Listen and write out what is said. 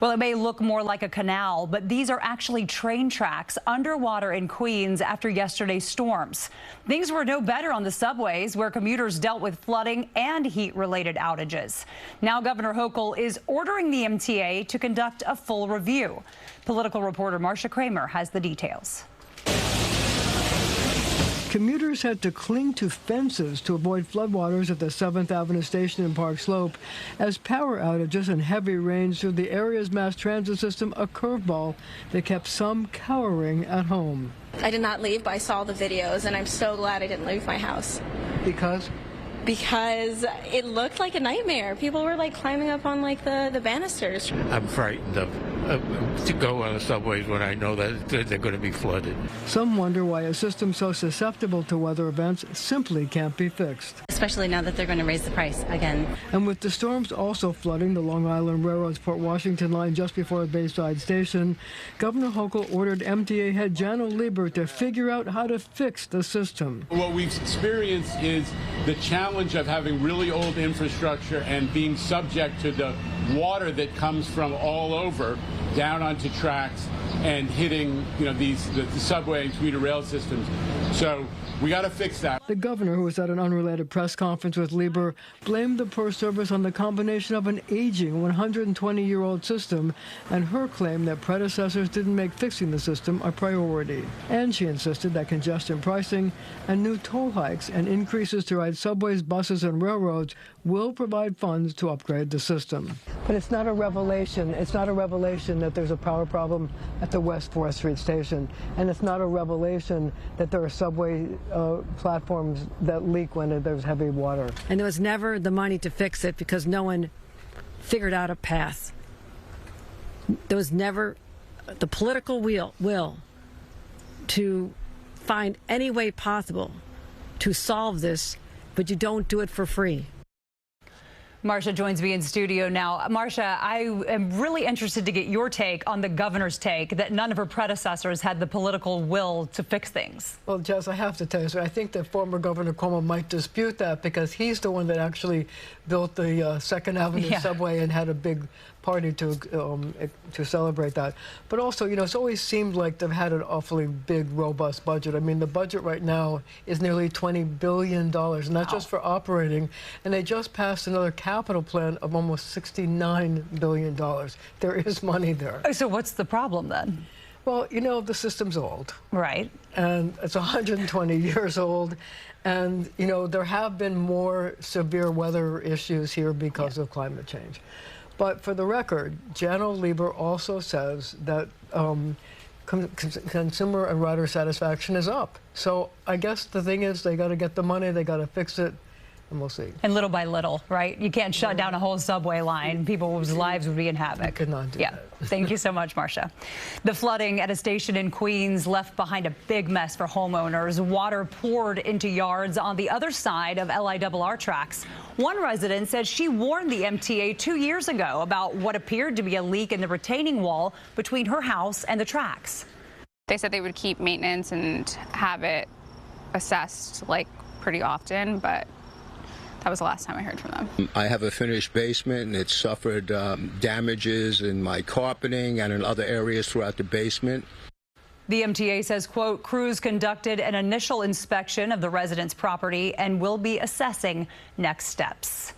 Well, it may look more like a canal, but these are actually train tracks underwater in Queens after yesterday's storms. Things were no better on the subways, where commuters dealt with flooding and heat-related outages. Now Governor Hochul is ordering the MTA to conduct a full review. Political reporter Marcia Kramer has the details. Commuters had to cling to fences to avoid floodwaters at the 7th Avenue station in Park Slope as power outages and heavy rains threw the area's mass transit system a curveball that kept some cowering at home. I did not leave, but I saw the videos, and I'm so glad I didn't leave my house. Because? Because it looked like a nightmare. People were like climbing up on like the banisters. I'm frightened to go on the subways when I know that they're going to be flooded. Some wonder why a system so susceptible to weather events simply can't be fixed. Especially now that they're going to raise the price again. And with the storms also flooding the Long Island Railroad's Port Washington line just before Bayside Station, Governor Hochul ordered MTA head Janno Lieber to figure out how to fix the system. What we've experienced is the challenge of having really old infrastructure and being subject to the water that comes from all over down onto tracks and hitting, the subway and commuter rail systems. So we got to fix that. The governor, who was at an unrelated press conference with Lieber, blamed the poor service on the combination of an aging 120-year-old system and her claim that predecessors didn't make fixing the system a priority. And she insisted that congestion pricing and new toll hikes and increases to ride subways, buses, and railroads will provide funds to upgrade the system. But it's not a revelation. It's not a revelation that there's a power problem at the West 4th Street station. And it's not a revelation that there are subway platforms that leak when there's heavy water. And there was never the money to fix it because no one figured out a path. There was never the political will to find any way possible to solve this, but you don't do it for free. Marcia joins me in studio now. Marcia, I am really interested to get your take on the governor's take that none of her predecessors had the political will to fix things. Well, Jess, I have to tell you, so I think that former Governor Cuomo might dispute that because he's the one that actually built the 2nd Avenue subway and had a big party to celebrate that. But also, it's always seemed like they've had an awfully big, robust budget. I mean, the budget right now is nearly $20 billion, and that's just for operating. And they just passed another capital plan of almost $69 billion. There is money there. So what's the problem then? Well, the system's old. Right. And it's 120 years old. And, there have been more severe weather issues here because of climate change. But for the record, Janno Lieber also says that consumer and rider satisfaction is up. So I guess the thing is they got to get the money, they got to fix it, and we'll see. And little by little, right? You can't shut down a whole subway line. People's lives would be in havoc. You could not do that. Thank you so much, Marcia. The flooding at a station in Queens left behind a big mess for homeowners. Water poured into yards on the other side of LIRR tracks. One resident said she warned the MTA 2 years ago about what appeared to be a leak in the retaining wall between her house and the tracks. They said they would keep maintenance and have it assessed pretty often, but that was the last time I heard from them. I have a finished basement, and it suffered damages in my carpeting and in other areas throughout the basement. The MTA says, quote, crews conducted an initial inspection of the resident's property and will be assessing next steps.